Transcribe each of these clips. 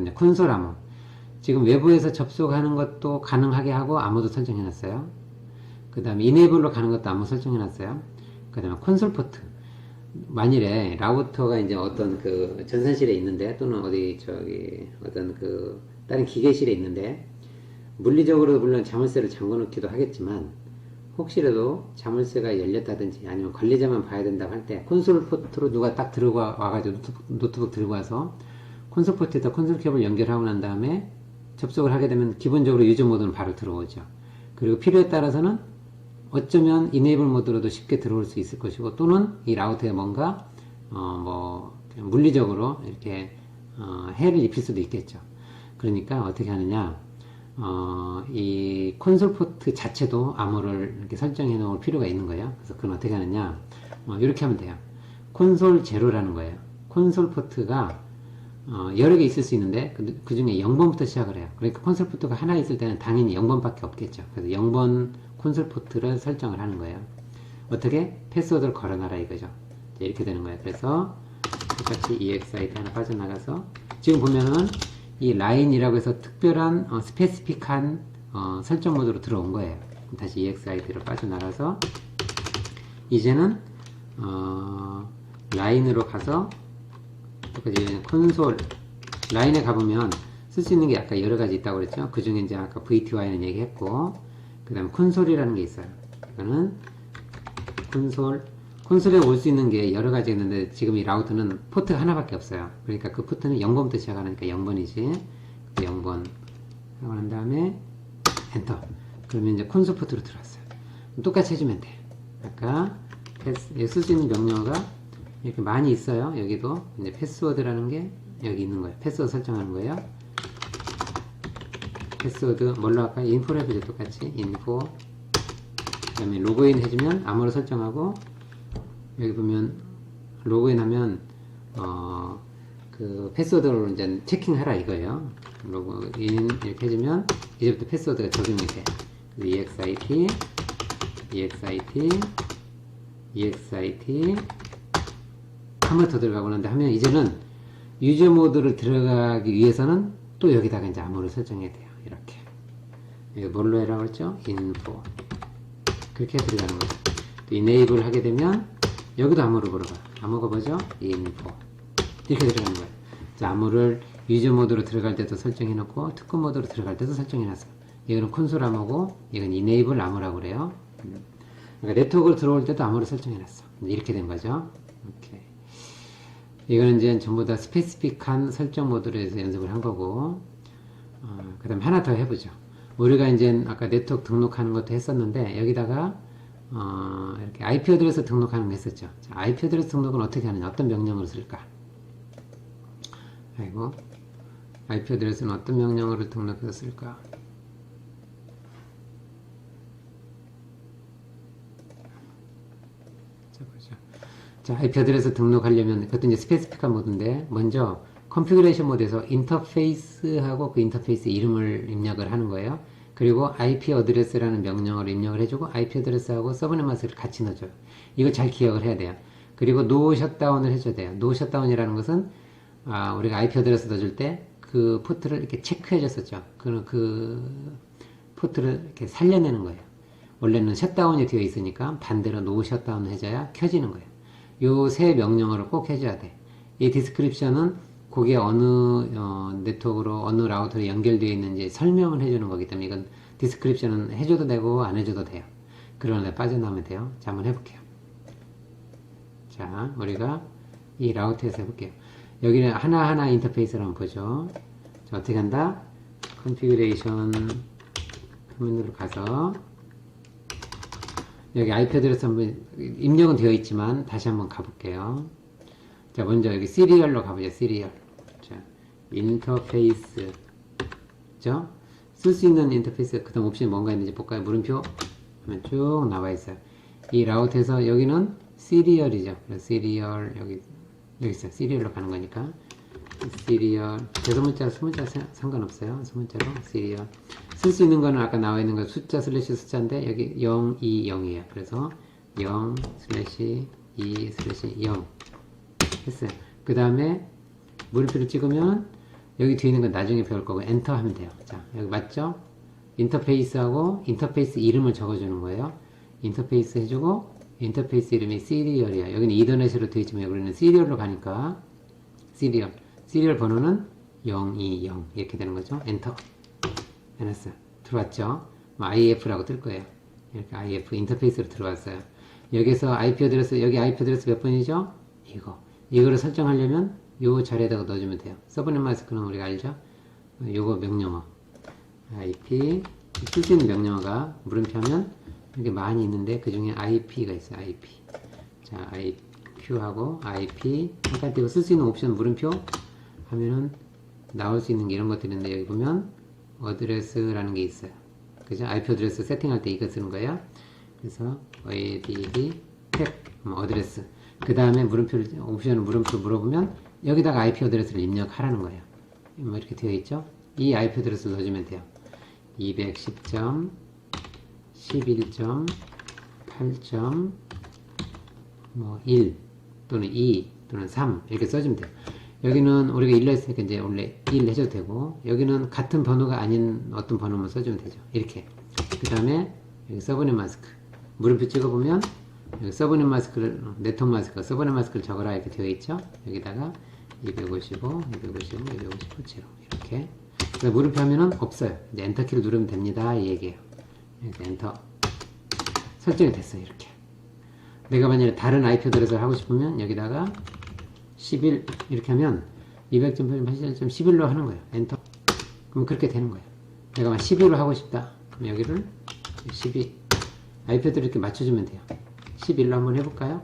다음에 콘솔 암호. 지금 외부에서 접속하는 것도 가능하게 하고 암호도 설정해놨어요. 그 다음에 이네이블로 가는 것도 암호 설정해놨어요. 그 다음에 콘솔 포트. 만일에 라우터가 이제 어떤 그 전산실에 있는데 또는 어디 저기 어떤 그 다른 기계실에 있는데 물리적으로 물론 자물쇠를 잠궈 놓기도 하겠지만 혹시라도 자물쇠가 열렸다든지 아니면 관리자만 봐야 된다고 할 때 콘솔 포트로 누가 딱 들고 와가지고 노트북 들고 와서 콘솔 포트에다 콘솔 케이블 연결하고 난 다음에 접속을 하게 되면 기본적으로 유저 모드는 바로 들어오죠. 그리고 필요에 따라서는 어쩌면 이네이블 모드로도 쉽게 들어올 수 있을 것이고 또는 이 라우터에 뭔가 물리적으로 이렇게 해를 입힐 수도 있겠죠. 그러니까 어떻게 하느냐, 이 콘솔 포트 자체도 암호를 이렇게 설정해 놓을 필요가 있는 거예요. 그래서 그건 어떻게 하느냐, 이렇게 하면 돼요. 콘솔 제로라는 거예요. 콘솔 포트가 여러 개 있을 수 있는데 그 중에 0번부터 시작을 해요. 그러니까 콘솔 포트가 하나 있을 때는 당연히 0번밖에 없겠죠. 그래서 0번 콘솔 포트를 설정을 하는 거예요. 어떻게? 패스워드를 걸어놔라 이거죠. 이렇게 되는 거예요. 그래서 똑같이 EXIT 하나 빠져나가서 지금 보면은 이 라인이라고 해서 특별한 스페시픽한 설정 모드로 들어온 거예요. 다시 EXIT로 빠져나가서 이제는 라인으로 가서 똑같이 콘솔 라인에 가보면 쓸 수 있는 게 아까 여러 가지 있다고 그랬죠. 그 중에 이제 아까 VTY는 얘기했고, 그 다음에 콘솔이라는 게 있어요. 이거는 콘솔에 올 수 있는 게 여러 가지 있는데 지금 이 라우터는 포트가 하나밖에 없어요. 그러니까 그 포트는 0번부터 시작하니까 0번이지. 0번 하고 난 다음에 엔터. 그러면 이제 콘솔 포트로 들어왔어요. 똑같이 해주면 돼. 아까 쓸 수 있는 명령어가 이렇게 많이 있어요. 여기도 이제 패스워드라는 게 여기 있는 거예요. 패스워드 설정하는 거예요. 패스워드 뭘로 할까요? 인포로 해보죠. 똑같이 인포. 그 다음에 로그인 해주면 암호로 설정하고, 여기 보면 로그인 하면 그 패스워드로 이제 체킹하라 이거예요. 로그인 이렇게 해주면 이제부터 패스워드가 적용이 돼. EXIT 한 번 더 들어가고 난다 하면 이제는 유저 모드를 들어가기 위해서는 또 여기다가 이제 암호를 설정해야 돼요. 이렇게. 이거 뭘로 해라고 했죠? 인포. 그렇게 들어가는 거죠. 또 이네이블 하게 되면 여기도 암호로 물어봐. 암호가 뭐죠? 인포. 이렇게 들어가는 거예요. 자, 암호를 유저 모드로 들어갈 때도 설정해 놓고 특권 모드로 들어갈 때도 설정해 놨어요. 이거는 콘솔 암호고 이건 이네이블 암호라고 그래요. 그러니까 네트워크로 들어올 때도 암호를 설정해 놨어. 이렇게 된 거죠. 오케이. 이거는 이제 전부 다 스페시픽한 설정 모드로 해서 연습을 한 거고, 그 다음에 하나 더 해보죠. 우리가 이제 아까 네트워크 등록하는 것도 했었는데 여기다가 이렇게 IP 어드레스 등록하는 거 했었죠. 자, IP 어드레스 등록은 어떻게 하느냐, 어떤 명령으로 쓸까? 아이고, IP 어드레스는 어떤 명령어를 등록해서 쓸까? 자, 보죠. 자, IP 어드레스 등록하려면 그것도 이제 스페시픽한 모드인데 먼저 컨피그레이션 모드에서 인터페이스하고 그 인터페이스 이름을 입력을 하는 거예요. 그리고 IP 어드레스라는 명령어를 입력을 해주고 IP 어드레스하고 서브넷 마스크를 같이 넣어줘요. 이거 잘 기억을 해야 돼요. 그리고 노 셧다운을 해줘야 돼요. 노 셧다운이라는 것은 우리가 IP 어드레스 넣어줄 때 그 포트를 이렇게 체크해 줬었죠. 그 포트를 이렇게 살려내는 거예요. 원래는 셧다운이 되어 있으니까 반대로 노 셧다운 해줘야 켜지는 거예요. 요 세 명령어를 꼭 해줘야 돼. 이 디스크립션은 그게 어느 네트워크로 어느 라우터로 연결되어 있는지 설명을 해주는 거기 때문에 이건 디스크립션은 해줘도 되고 안 해줘도 돼요. 그러나 빠져나오면 돼요. 자, 한번 해볼게요. 자, 우리가 이 라우터에서 해볼게요. 여기는 하나하나 인터페이스를 한번 보죠. 자, 어떻게 한다? 컨피그레이션 화면으로 가서 여기 IP 어드레스 한번 입력은 되어 있지만 다시 한번 가볼게요. 자, 먼저 여기 시리얼로 가보죠. 시리얼. 자, 인터페이스. 그죠? 쓸 수 있는 인터페이스, 그 다음 옵션이 뭔가 있는지 볼까요? 물음표 하면 쭉 나와 있어요. 이 라우트에서 여기는 시리얼이죠. 시리얼, 여기 있어요. 시리얼로 가는 거니까. 시리얼. 대소문자, 수문자 상관없어요. 수문자로 시리얼. 쓸 수 있는 거는 아까 나와 있는 거 숫자 슬래시 숫자인데 여기 0, 2, 0이에요. 그래서 0 슬래시 2 슬래시 0 했어요. 그 다음에 물음표를 찍으면 여기 뒤에 있는 건 나중에 배울 거고 엔터 하면 돼요. 자, 여기 맞죠? 인터페이스하고 인터페이스 이름을 적어주는 거예요. 인터페이스 해주고 인터페이스 이름이 시리얼이야. 여기는 이더넷으로 되어 있지만 여기는 시리얼로 가니까 시리얼 번호는 020 이렇게 되는 거죠. 엔터 해놨어요. 들어왔죠? 뭐 IF라고 뜰 거예요. 이렇게 IF 인터페이스로 들어왔어요. 여기서 IP 어드레스 여기 IP 어드레스 몇 번이죠? 이거를 설정하려면 요 자리에다가 넣어주면 돼요. 서브넷 마스크는 우리가 알죠? 요거 명령어 IP 쓸 수 있는 명령어가 물음표 하면 이렇게 많이 있는데 그 중에 IP가 있어요. IP 자 IQ하고 IP 잠깐 띄고 쓸 수 있는 옵션 물음표 하면은 나올 수 있는 게 이런 것들이 있는데 여기 보면 어드레스라는 게 있어요. 그죠? IP 어드레스 세팅할 때 이거 쓰는 거예요. 그래서 ADD 탭 어드레스 그 다음에 물음표를 옵션을 물음표 물어보면 여기다가 IP 어드레스를 입력하라는 거예요. 뭐 이렇게 되어 있죠? 이 IP 어드레스를 넣어주면 돼요. 210.11.8.1 또는 2 또는 3 이렇게 써주면 돼요. 여기는 우리가 1로 했으니까 이제 원래 1 해줘도 되고 여기는 같은 번호가 아닌 어떤 번호만 써주면 되죠. 이렇게 그 다음에 여기 서브넷 마스크 물음표 찍어보면 여기 서브넷 마스크를 네트워크 마스크 서브넷 마스크를 적어라 이렇게 되어 있죠. 여기다가 255 0 이렇게 물음표 하면은 없어요. 이제 엔터키를 누르면 됩니다 이 얘기예요. 엔터 설정이 됐어요. 이렇게 내가 만약에 다른 IP 어드레스를 하고 싶으면 여기다가 11 이렇게 하면 200.81.11로 하는 거예요. 엔터 그럼 그렇게 되는 거예요. 내가 막 12로 하고 싶다 그럼 여기를 12 IP 어드레스 이렇게 맞춰주면 돼요. 11로 한번 해볼까요?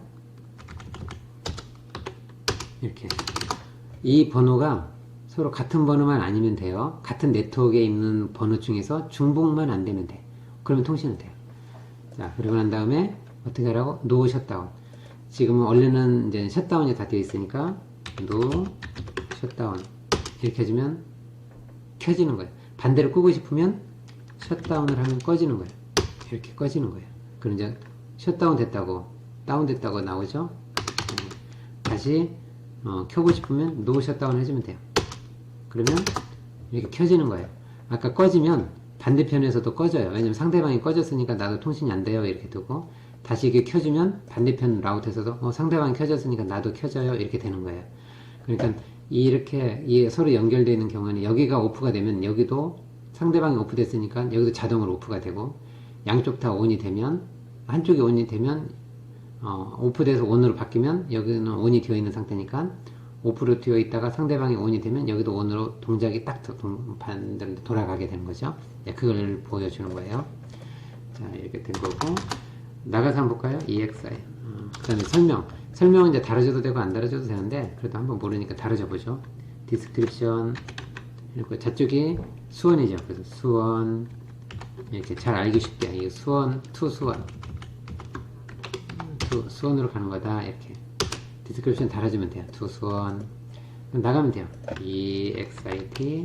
이렇게 이 번호가 서로 같은 번호만 아니면 돼요. 같은 네트워크에 있는 번호 중에서 중복만 안 되면 돼. 그러면 통신은 돼요. 자, 그러고 난 다음에 어떻게 하라고? 노 셧다운. 지금은 원래는 이제 셧다운이 다 되어 있으니까 노 셧다운 이렇게 해주면 켜지는 거예요. 반대로 끄고 싶으면 셧다운을 하면 꺼지는 거예요. 이렇게 꺼지는 거예요. 그럼 이제 셧다운 됐다고 다운 됐다고 나오죠. 다시 켜고 싶으면 노 셧다운 해주면 돼요. 그러면 이렇게 켜지는 거예요. 아까 꺼지면 반대편에서도 꺼져요. 왜냐면 상대방이 꺼졌으니까 나도 통신이 안 돼요 이렇게 두고 다시 이게 켜지면 반대편 라우터에서도 상대방이 켜졌으니까 나도 켜져요 이렇게 되는 거예요. 그러니까 이렇게 서로 연결되어 있는 경우는 여기가 오프가 되면 여기도 상대방이 오프됐으니까 여기도 자동으로 오프가 되고 양쪽 다 온이 되면 한쪽이 온이 되면 오프돼서 온으로 바뀌면 여기는 온이 되어 있는 상태니까 오프로 되어 있다가 상대방이 온이 되면 여기도 온으로 동작이 딱 반대로 돌아가게 되는 거죠. 그걸 보여주는 거예요. 자 이렇게 된 거고 나가서 한번 볼까요? EXI 그 다음에 설명은 이제 달아줘도 되고 안 달아줘도 되는데 그래도 한번 모르니까 달아줘 보죠. 디스크립션 그리고 저쪽이 수원이죠. 그래서 수원 이렇게 잘 알기 쉽게 이 수원 수원으로 가는 거다 이렇게 디스크립션 달아주면 돼요. 수원 나가면 돼요. EXIT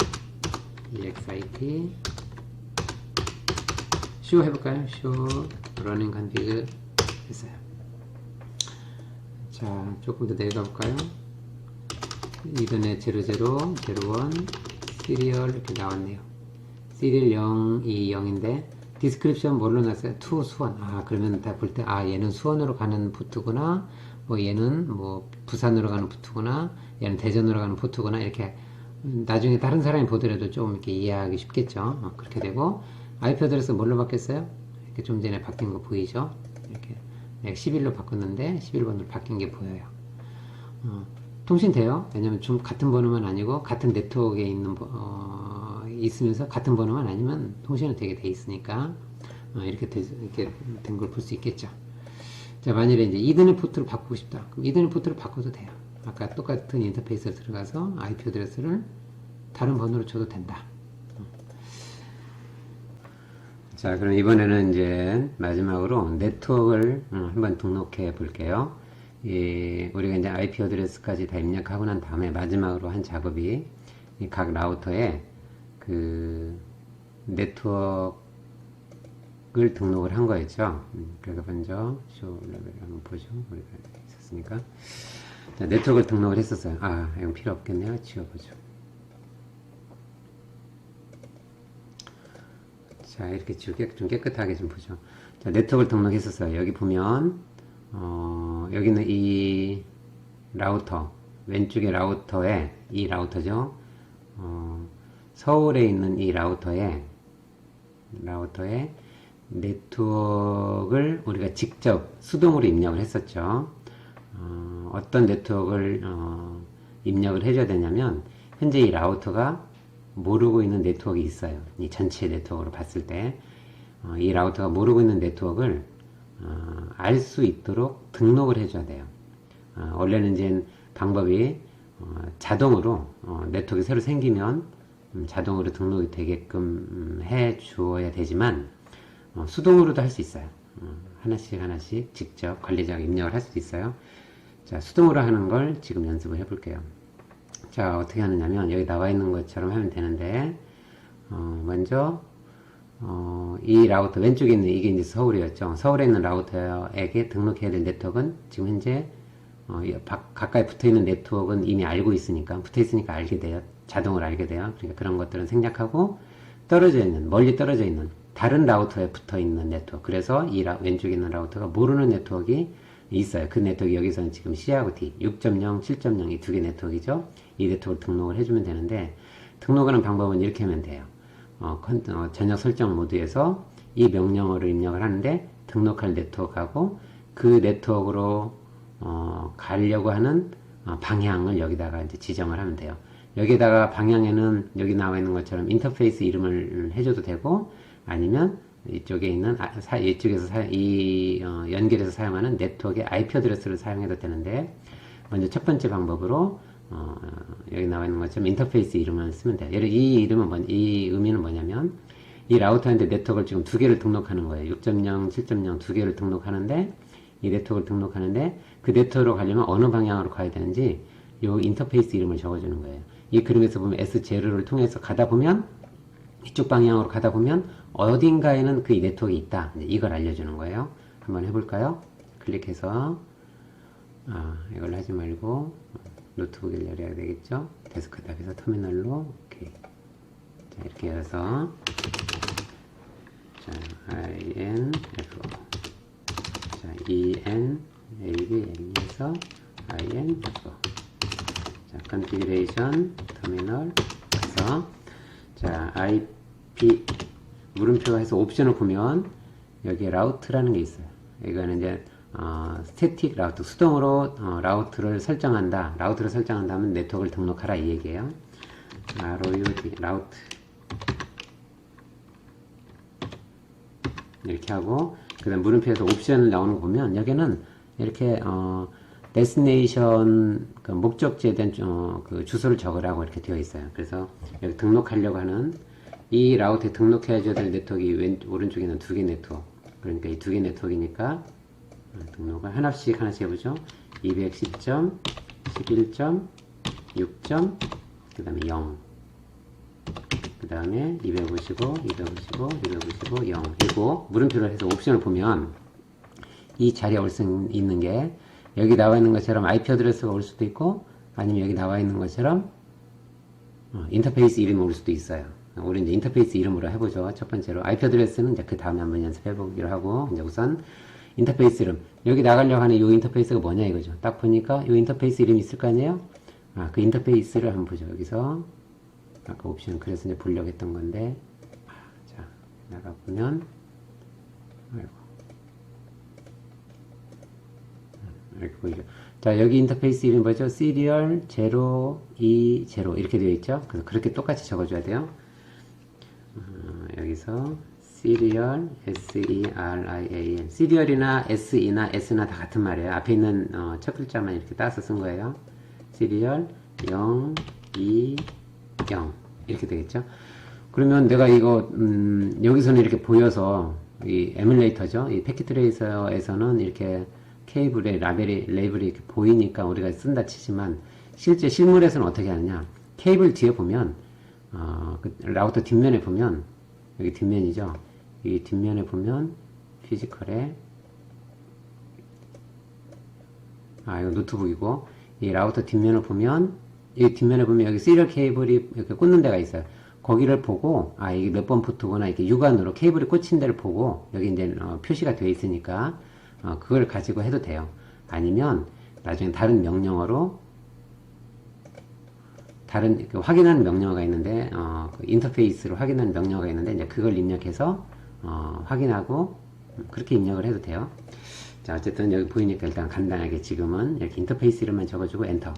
쇼 해볼까요? 쇼 러닝 컨피그 했어요. 자 조금 더 내려가 볼까요? 이더넷 00, 01 시리얼 이렇게 나왔네요. 시리얼 020인데 디스크립션 뭘로 놨어요? to 수원. 그러면 다 볼 때 얘는 수원으로 가는 포트구나. 뭐 얘는 뭐 부산으로 가는 포트구나. 얘는 대전으로 가는 포트구나. 이렇게 나중에 다른 사람이 보더라도 좀 이렇게 이해하기 쉽겠죠. 그렇게 되고 IP 어드레스 뭘로 바뀌었어요? 이렇게 좀 전에 바뀐 거 보이죠? 이렇게 내가 11로 바꿨는데 11번으로 바뀐 게 보여요. 통신 돼요. 왜냐면 좀 같은 번호만 아니고 같은 네트워크에 있는 있으면서 같은 번호만 아니면 통신은 되게 돼 있으니까 이렇게 된 걸 볼 수 있겠죠. 자 만일에 이제 이더넷 포트로 바꾸고 싶다. 그럼 이더넷 포트로 바꿔도 돼요. 아까 똑같은 인터페이스에 들어가서 IP 어드레스를 다른 번호로 줘도 된다. 자 그럼 이번에는 이제 마지막으로 네트워크를 한번 등록해 볼게요. 우리가 이제 IP 어드레스까지 다 입력하고 난 다음에 마지막으로 한 작업이 각 라우터에 그 네트워크를 등록을 한 거였죠. 그래서 먼저 쇼 레벨 한번 보죠. 우리가 있었으니까 자, 네트워크를 등록을 했었어요. 이건 필요 없겠네요. 지워보죠. 자, 이렇게 좀 깨끗하게 좀 보죠. 자, 네트워크를 등록했었어요. 여기 보면, 여기는 이 라우터, 왼쪽에 라우터에, 이 라우터죠. 서울에 있는 이 라우터에 네트워크를 우리가 직접 수동으로 입력을 했었죠. 어떤 네트워크를 입력을 해줘야 되냐면, 현재 이 라우터가 모르고 있는 네트워크가 있어요. 이 전체 네트워크로 봤을 때 이 라우터가 모르고 있는 네트워크를 알 수 있도록 등록을 해줘야 돼요. 원래는 이제 방법이 자동으로 네트워크가 새로 생기면 자동으로 등록이 되게끔 해 주어야 되지만 수동으로도 할 수 있어요. 하나씩 직접 관리자가 입력을 할 수도 있어요. 자, 수동으로 하는 걸 지금 연습을 해 볼게요. 자, 어떻게 하느냐면 여기 나와 있는 것처럼 하면 되는데 먼저 이 라우터 왼쪽에 있는 이게 이제 서울이었죠. 서울에 있는 라우터에게 등록해야 될 네트워크는 지금 현재 가까이 붙어 있는 네트워크는 이미 알고 있으니까 붙어 있으니까 알게 돼요. 자동으로 알게 돼요. 그러니까 그런 것들은 생략하고 떨어져 있는 멀리 떨어져 있는 다른 라우터에 붙어 있는 네트워크. 그래서 이 왼쪽에 있는 라우터가 모르는 네트워크가 있어요. 그 네트워크 여기서는 지금 C하고 D 6.0, 7.0 이 두 개 네트워크이죠. 이 네트워크를 등록을 해주면 되는데 등록하는 방법은 이렇게 하면 돼요. 저녁 설정 모드에서 이 명령어를 입력을 하는데 등록할 네트워크하고 그 네트워크로 가려고 하는 방향을 여기다가 이제 지정을 하면 돼요. 여기다가 방향에는 여기 나와 있는 것처럼 인터페이스 이름을 해줘도 되고 아니면 이쪽에 있는 이쪽에서 연결해서 사용하는 네트워크의 IP 어드레스를 사용해도 되는데 먼저 첫 번째 방법으로 여기 나와 있는 것처럼 인터페이스 이름을 쓰면 돼요. 이 의미는 뭐냐면 이 라우터한테 네트워크를 지금 두 개를 등록하는 거예요. 6.0, 7.0 두 개를 등록하는데 이 네트워크를 등록하는데 그 네트워크로 가려면 어느 방향으로 가야 되는지 이 인터페이스 이름을 적어주는 거예요. 이 그림에서 보면 S0를 통해서 가다 보면 이쪽 방향으로 가다 보면 어딘가에는 그 네트워크가 있다. 이걸 알려주는 거예요. 한번 해볼까요? 클릭해서 이걸 하지 말고 노트북을 열어야 되겠죠? 데스크탑에서 터미널로 오케이. 자, 이렇게 열어서 자, INF 자, ENABL에서 INF 자, 컨피그레이션 터미널 해서 자, IP 물음표 해서 옵션을 보면 여기에 라우트라는 게 있어요. 이거는 이제 스태틱 라우트, 수동으로 라우트를 설정한다. 라우트를 설정한다면 네트워크를 등록하라 이 얘기예요. ROUT, 라우트 이렇게 하고 그 다음 물음표에서 옵션을 나오는 거 보면 여기는 이렇게 데스티네이션 그 목적지에 대한 그 주소를 적으라고 이렇게 되어 있어요. 그래서 여기 등록하려고 하는 이 라우트에 등록해줘야 될 네트워크가 오른쪽에 있는 두 개 네트워크. 그러니까 이 두 개 네트워크니까 등록을 하나씩 해보죠. 210점, 11점, 6점, 그 다음에 0. 그 다음에 255, 0. 그리고 물음표를 해서 옵션을 보면 이 자리에 올 수 있는 게 여기 나와 있는 것처럼 IP 어드레스가 올 수도 있고 아니면 여기 나와 있는 것처럼 인터페이스 이름이 올 수도 있어요. 우리 이제 인터페이스 이름으로 해보죠. 첫 번째로 IP 어드레스는 이제 그 다음에 한번 연습해보기로 하고 이제 우선 인터페이스 이름 여기 나가려고 하는 이 인터페이스가 뭐냐 이거죠. 딱 보니까 이 인터페이스 이름이 있을 거 아니에요. 그 인터페이스를 한번 보죠. 여기서 아까 옵션 그래서 이제 보려고 했던 건데 자 나가보면 아이고 이렇게 보이죠. 자 여기 인터페이스 이름 뭐죠? 시리얼 020 이렇게 되어 있죠. 그래서 그렇게 똑같이 적어줘야 돼요. 여기서 시리얼 SERIAL 시리얼이나 SE나 S나 다 같은 말이에요. 앞에 있는 첫 글자만 이렇게 따서 쓴 거예요. 시리얼 0, 2, 0 이렇게 되겠죠. 그러면 내가 이거 여기서는 이렇게 보여서 이 에뮬레이터죠. 이 패킷 트레이서에서는 이렇게 케이블의 레이블이 이렇게 보이니까 우리가 쓴다 치지만 실제 실물에서는 어떻게 하느냐. 케이블 뒤에 보면 그 라우터 뒷면에 보면 여기 뒷면이죠. 이 뒷면에 보면 피지컬에 이거 노트북이고 이 라우터 뒷면을 보면 이 뒷면에 보면 여기 시리얼 케이블이 이렇게 꽂는 데가 있어요. 거기를 보고 이게 몇 번 붙구나 이렇게 육안으로 케이블이 꽂힌 데를 보고 여기 이제 표시가 되어 있으니까 그걸 가지고 해도 돼요. 아니면 나중에 다른 명령어로 다른 확인하는 명령어가 있는데 그 인터페이스로 확인하는 명령어가 있는데 이제 그걸 입력해서 확인하고 그렇게 입력을 해도 돼요. 자, 어쨌든 여기 보이니까 일단 간단하게 지금은 이렇게 인터페이스 이름만 적어주고 엔터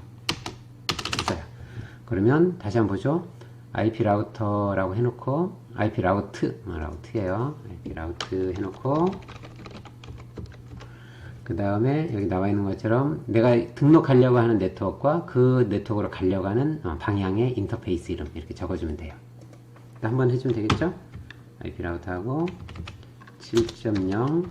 했어요. 그러면 다시 한번 보죠. IP 라우터라고 해놓고 IP 라우트예요. IP 라우트 해놓고 그 다음에 여기 나와 있는 것처럼 내가 등록하려고 하는 네트워크와 그 네트워크로 가려고 하는 방향의 인터페이스 이름 이렇게 적어주면 돼요. 한번 해주면 되겠죠? IP 라우트하고 7.0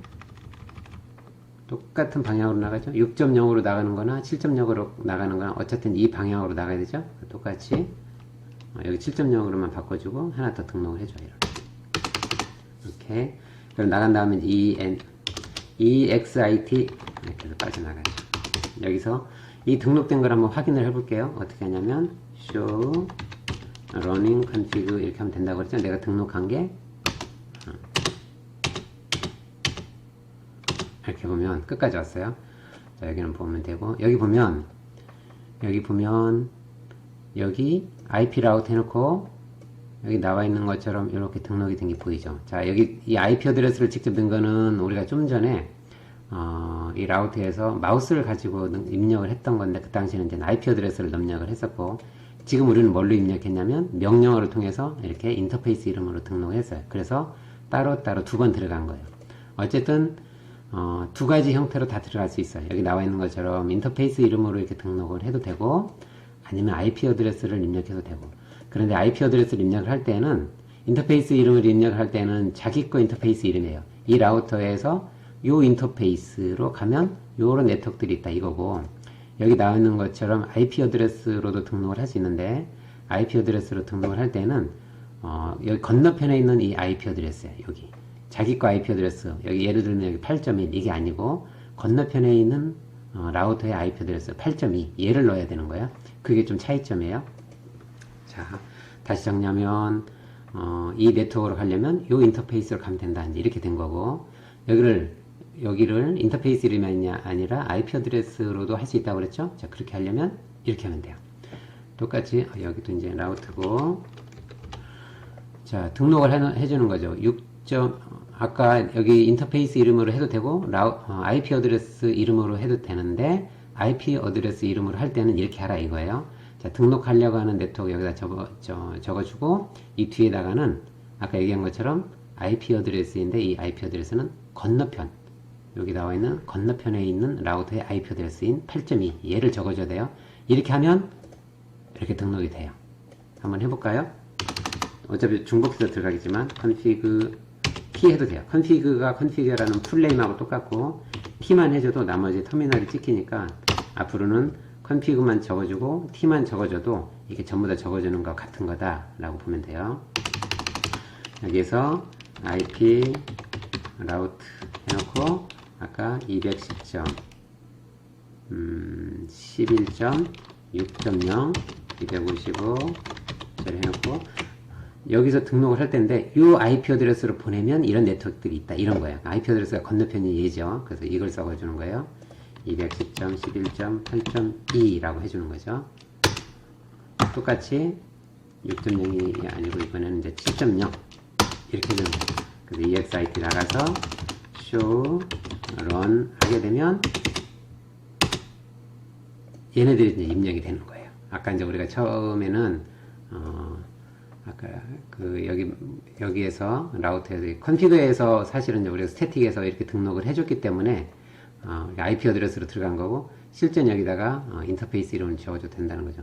똑같은 방향으로 나가죠. 6.0으로 나가는 거나 7.0으로 나가는 거나 어쨌든 이 방향으로 나가야 되죠. 똑같이 여기 7.0으로만 바꿔주고 하나 더 등록을 해줘요. 이렇게 그럼 나간 다음에 EXIT 이렇게 해서 빠져나가죠. 여기서 이 등록된 걸 한번 확인을 해볼게요. 어떻게 하냐면 show running config 이렇게 하면 된다고 그랬죠. 내가 등록한 게 이렇게 보면 끝까지 왔어요. 자, 여기는 보면 되고 여기 보면 여기 IP 라우트 해놓고 여기 나와 있는 것처럼 이렇게 등록이 된 게 보이죠. 자, 여기 이 IP 어드레스를 직접 넣은 거는 우리가 좀 전에 이 라우트에서 마우스를 가지고 입력을 했던 건데 그 당시에는 이제 IP 어드레스를 입력을 했었고 지금 우리는 뭘로 입력했냐면 명령어를 통해서 이렇게 인터페이스 이름으로 등록을 했어요. 그래서 따로따로 두 번 들어간 거예요. 어쨌든 두 가지 형태로 다 들어갈 수 있어요. 여기 나와 있는 것처럼 인터페이스 이름으로 이렇게 등록을 해도 되고 아니면 IP 어드레스를 입력해도 되고 그런데 IP 어드레스를 입력을 할 때는 인터페이스 이름을 입력을 할 때는 자기 거 인터페이스 이름이에요. 이 라우터에서 요 인터페이스로 가면 요런 네트워크들이 있다 이거고 여기 나와 있는 것처럼 IP 어드레스로도 등록을 할 수 있는데 IP 어드레스로 등록을 할 때는 여기 건너편에 있는 이 IP 어드레스예요. 여기 자기 거 IP 어드레스 여기 예를 들면 여기 8.1 이게 아니고 건너편에 있는 라우터의 IP 어드레스 8.2 얘를 넣어야 되는 거예요. 그게 좀 차이점이에요. 자, 다시 정리하면 이 네트워크로 가려면 요 인터페이스로 가면 된다. 이렇게 된 거고 여기를 인터페이스 이름이 아니라 IP 어드레스로도 할 수 있다고 그랬죠? 자, 그렇게 하려면 이렇게 하면 돼요. 똑같이 여기도 이제 라우트고 자, 등록을 해주는 거죠. 아까 여기 인터페이스 이름으로 해도 되고 IP 어드레스 이름으로 해도 되는데 IP 어드레스 이름으로 할 때는 이렇게 하라 이거예요. 자, 등록하려고 하는 네트워크 여기다 적어주고 이 뒤에다가는 아까 얘기한 것처럼 IP 어드레스인데 이 IP 어드레스는 건너편 여기 나와 있는 건너편에 있는 라우터의 IP 어드레스인 8.2 얘를 적어줘야 돼요. 이렇게 하면 이렇게 등록이 돼요. 한번 해볼까요? 어차피 중복해서 들어가겠지만 config T 해도 돼요. config가 config라는 풀네임하고 똑같고 T만 해줘도 나머지 터미널이 찍히니까 앞으로는 config만 적어주고 T만 적어줘도 이게 전부 다 적어주는 거 같은 거다 라고 보면 돼요. 여기에서 IP 라우트 해놓고 아까 210.11.6.0 255 를 해놓고 여기서 등록을 할 텐데 이 IP 어드레스로 보내면 이런 네트워크들이 있다 이런 거예요. IP 어드레스가 건너편이 얘죠. 그래서 이걸 써주는 거예요. 210.11.8.2라고 해주는 거죠. 똑같이 6.0이 아니고 이번에는 이제 7.0 이렇게 해주는 거예요. 그래서 EXIT 나가서 show run 하게 되면 얘네들이 이제 입력이 되는 거예요. 아까 이제 우리가 처음에는 아까 여기에서 라우터에서 컨피그에서 사실은 이제 우리가 스태틱에서 이렇게 등록을 해줬기 때문에 IP 어드레스로 들어간 거고 실제는 여기다가 인터페이스 이름을 적어줘도 된다는 거죠.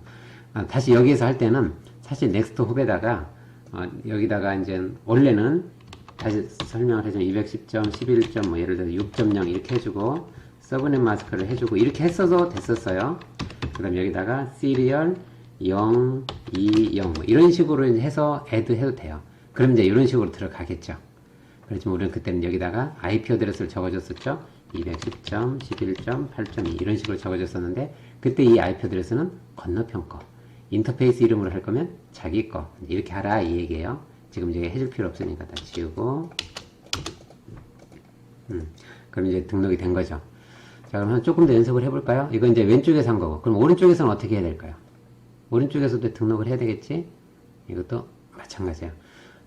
다시 여기에서 할 때는 사실 넥스트 홉에다가 여기다가 이제 원래는 다시 설명을 해주면 210.11. 뭐 예를 들어 6.0 이렇게 해주고 서브넷 마스크를 해주고 이렇게 했어도 됐었어요. 그 다음에 여기다가 시리얼 0, 2, 0 뭐 이런 식으로 해서 애드 해도 돼요. 그럼 이제 이런 식으로 들어가겠죠. 그렇지만 우리는 그때는 여기다가 IP 어드레스를 적어줬었죠. 210.11.8.2 이런 식으로 적어줬었는데 그때 이 IP 어드레스는 건너편 거 인터페이스 이름으로 할 거면 자기 거 이렇게 하라 이 얘기예요. 지금 이제 해줄 필요 없으니까 다 지우고 그럼 이제 등록이 된 거죠. 자, 그러면 조금 더 연습을 해볼까요? 이거 이제 왼쪽에서 한 거고 그럼 오른쪽에서는 어떻게 해야 될까요? 오른쪽에서도 등록을 해야 되겠지? 이것도 마찬가지예요.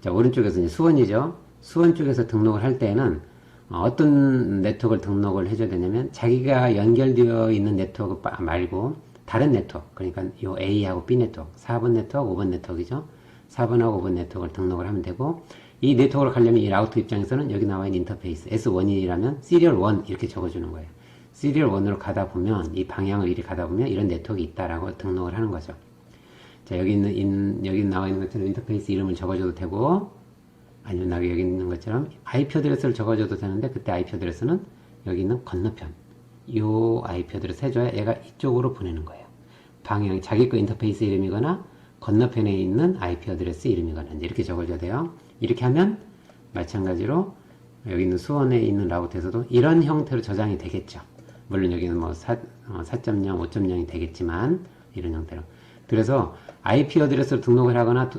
자, 오른쪽에서 이제 수원이죠. 수원 쪽에서 등록을 할 때는 어떤 네트워크를 등록을 해줘야 되냐면 자기가 연결되어 있는 네트워크 말고 다른 네트워크 그러니까 요 A하고 B 네트워크 4번 네트워크 5번 네트워크이죠. 4번하고 5번 네트워크를 등록을 하면 되고 이 네트워크를 가려면 이 라우터 입장에서는 여기 나와 있는 인터페이스 S1이라면 시리얼 1 이렇게 적어주는 거예요. 시리얼 1으로 가다 보면 이 방향을 이리 가다 보면 이런 네트워크 있다라고 등록을 하는 거죠. 자, 여기 나와 있는 것처럼 인터페이스 이름을 적어줘도 되고 아니면 여기 있는 것처럼 IP 어드레스를 적어줘도 되는데 그때 IP 어드레스는 여기 있는 건너편 요 IP 어드레스 해줘야 얘가 이쪽으로 보내는 거예요. 방향 자기 거 인터페이스 이름이거나 건너편에 있는 IP 어드레스 이름이거나 이제 이렇게 적어줘야 돼요. 이렇게 하면 마찬가지로 여기 있는 수원에 있는 라우터에서도 이런 형태로 저장이 되겠죠. 물론 여기는 뭐 4.0, 5.0이 되겠지만 이런 형태로. 그래서 IP 어드레스로 등록을 하거나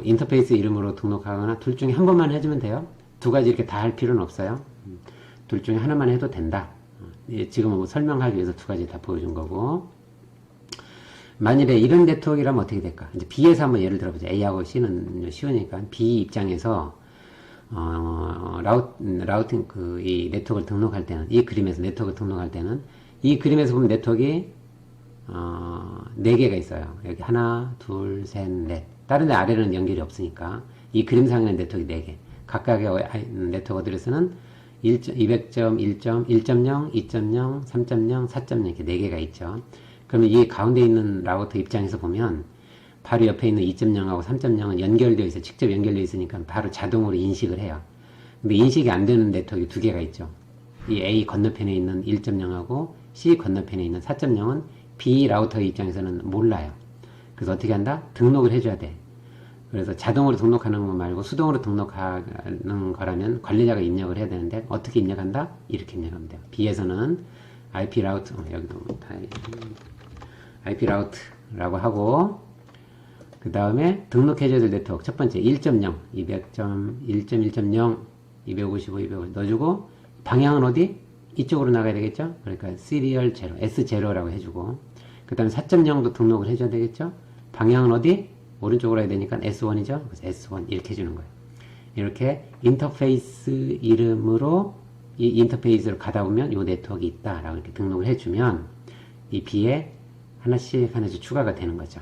인터페이스 이름으로 등록하거나 둘 중에 한 번만 해주면 돼요. 두 가지 이렇게 다 할 필요는 없어요. 둘 중에 하나만 해도 된다. 지금은 뭐 설명하기 위해서 두 가지 다 보여준 거고 만일에 이런 네트워크라면 어떻게 될까? 이제 B에서 한번 예를 들어보자. A하고 C는 쉬우니까 B 입장에서 라우팅 이 네트워크를 등록할 때는 이 그림에서 네트워크 등록할 때는 이 그림에서 보면 네트워크가 4개가 있어요. 여기 하나, 둘, 셋, 넷. 다른 데 아래로는 연결이 없으니까 이 그림상에는 네트워크 4개. 각각의 네트워크 어드레스는 200.1.1.0, 2.0, 3.0, 4.0 이렇게 4개가 있죠. 그러면 이 가운데 있는 라우터 입장에서 보면 바로 옆에 있는 2.0하고 3.0은 연결되어 있어요. 직접 연결되어 있으니까 바로 자동으로 인식을 해요. 근데 인식이 안 되는 네트워크 2개가 있죠. 이 A 건너편에 있는 1.0하고 C 건너편에 있는 4.0은 B 라우터 입장에서는 몰라요. 그래서 어떻게 한다? 등록을 해줘야 돼. 그래서 자동으로 등록하는 거 말고 수동으로 등록하는 거라면 관리자가 입력을 해야 되는데 어떻게 입력한다? 이렇게 입력하면 돼요. B에서는 IP 라우트, 여기도 IP 라우트라고 하고 그 다음에 등록해줘야 될 네트워크 첫 번째 1.0, 200.1.1.0, 255, 250 넣어주고 방향은 어디? 이쪽으로 나가야 되겠죠? 그러니까 시리얼 0, S0라고 해주고 그 다음에 4.0도 등록을 해줘야 되겠죠? 방향은 어디? 오른쪽으로 해야 되니까 S1이죠? 그래서 S1 이렇게 해주는 거예요. 이렇게 인터페이스 이름으로 이 인터페이스로 가다 보면 이 네트워크가 있다라고 이렇게 등록을 해주면 이 B에 하나씩 추가가 되는 거죠.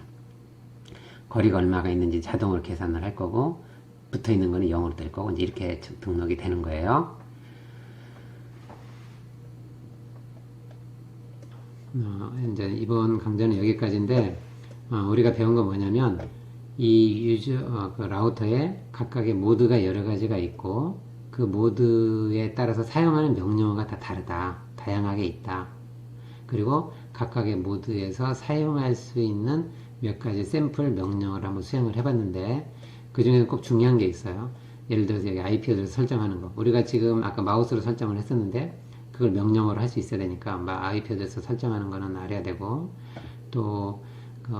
거리가 얼마가 있는지 자동으로 계산을 할 거고 붙어 있는 거는 0으로 될 거고 이제 이렇게 등록이 되는 거예요. 이제 이번 강좌는 여기까지인데 우리가 배운 건 뭐냐면 이 그 라우터에 각각의 모드가 여러 가지가 있고 그 모드에 따라서 사용하는 명령어가 다 다르다. 다양하게 있다. 그리고 각각의 모드에서 사용할 수 있는 몇 가지 샘플 명령어를 한번 수행을 해봤는데 그 중에는 꼭 중요한 게 있어요. 예를 들어서 여기 IP 어드레스 설정하는 거. 우리가 지금 아까 마우스로 설정을 했었는데 그걸 명령어로 할 수 있어야 되니까 IP 어드레스 설정하는 거는 알아야 되고 또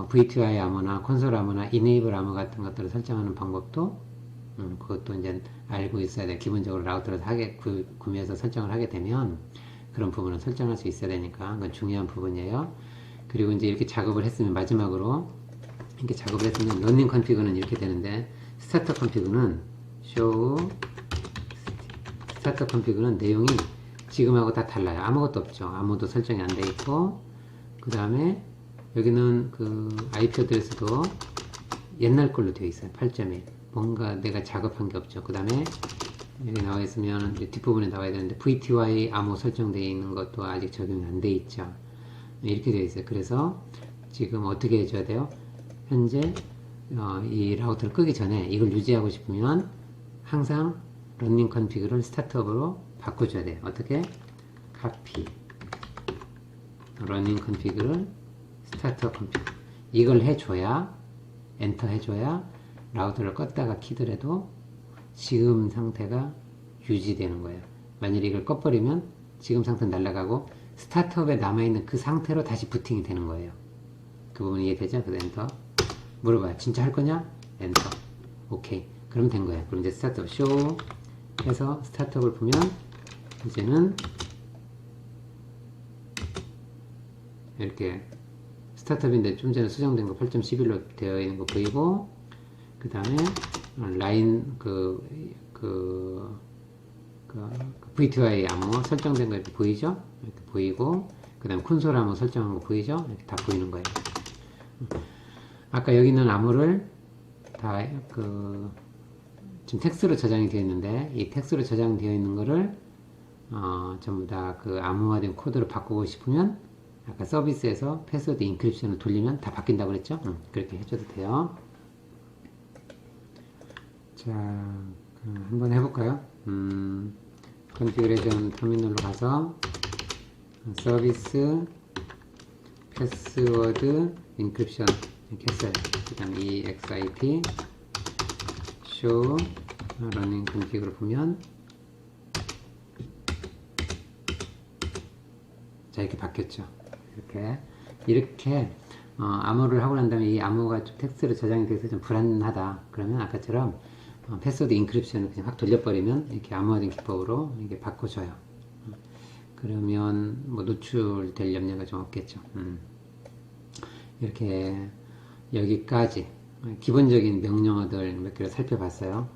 VTY 암호나 콘솔 암호나 이네이블 암호 같은 것들을 설정하는 방법도 그것도 이제 알고 있어야 돼. 기본적으로 라우터를 구매해서 설정을 하게 되면 그런 부분을 설정할 수 있어야 되니까 그건 중요한 부분이에요. 그리고 이제 이렇게 작업을 했으면 마지막으로 이렇게 작업을 했으면 러닝 컨피그는 이렇게 되는데 스타트 컨피그는 스타트 컨피그는 내용이 지금하고 다 달라요. 아무것도 없죠. 아무도 설정이 안 돼 있고 그 다음에 여기는 그 IP 어드레스도 옛날 걸로 되어 있어요. 8.1 뭔가 내가 작업한 게 없죠. 그 다음에 여기 나와 있으면 뒷부분에 나와야 되는데 VTY 암호 설정되어 있는 것도 아직 적용이 안 돼 있죠. 이렇게 되어 있어요. 그래서 지금 어떻게 해줘야 돼요? 현재 이 라우터를 끄기 전에 이걸 유지하고 싶으면 항상 러닝 컨피그를 스타트업으로 바꿔줘야 돼요. 어떻게? copy 러닝 컨피그를 스타트업 컨피그 이걸 해줘야 엔터 해줘야 라우터를 껐다가 키더라도 지금 상태가 유지되는 거예요. 만약에 이걸 꺼버리면 지금 상태는 날아가고 스타트업에 남아있는 그 상태로 다시 부팅이 되는 거예요. 그 부분 이해되죠? 그래서 엔터 물어봐요. 진짜 할 거냐? 엔터. 오케이. 그럼 된 거예요. 그럼 이제 스타트업 쇼 해서 스타트업을 보면 이제는 이렇게 스타트업인데 좀 전에 수정된 거 8.11로 되어 있는 거 보이고, 그 다음에 라인 VTY 암호 설정된 거 이렇게 보이죠? 이렇게 보이고, 그 다음에 콘솔 암호 설정한 거 보이죠? 이렇게 다 보이는 거예요. 아까 여기 있는 암호를 다 지금 텍스트로 저장이 되어 있는데, 이 텍스트로 저장되어 있는 거를 전부 다 그 암호화된 코드로 바꾸고 싶으면 아까 서비스에서 패스워드 인크립션을 돌리면 다 바뀐다고 그랬죠? 그렇게 해줘도 돼요. 자, 한번 해볼까요? 컨피그레이션 터미널로 가서 서비스 패스워드 인크립션 이렇게 했어요. 그 다음에 exit show running config를 보면 자, 이렇게 바뀌었죠. 이렇게 암호를 하고 난 다음에 이 암호가 좀 텍스트로 저장이 돼서 좀 불안하다. 그러면 아까처럼 패스워드 인크립션을 그냥 확 돌려버리면 이렇게 암호화된 기법으로 이렇게 바꿔줘요. 그러면 뭐 노출될 염려가 좀 없겠죠. 이렇게 여기까지 기본적인 명령어들 몇 개를 살펴봤어요.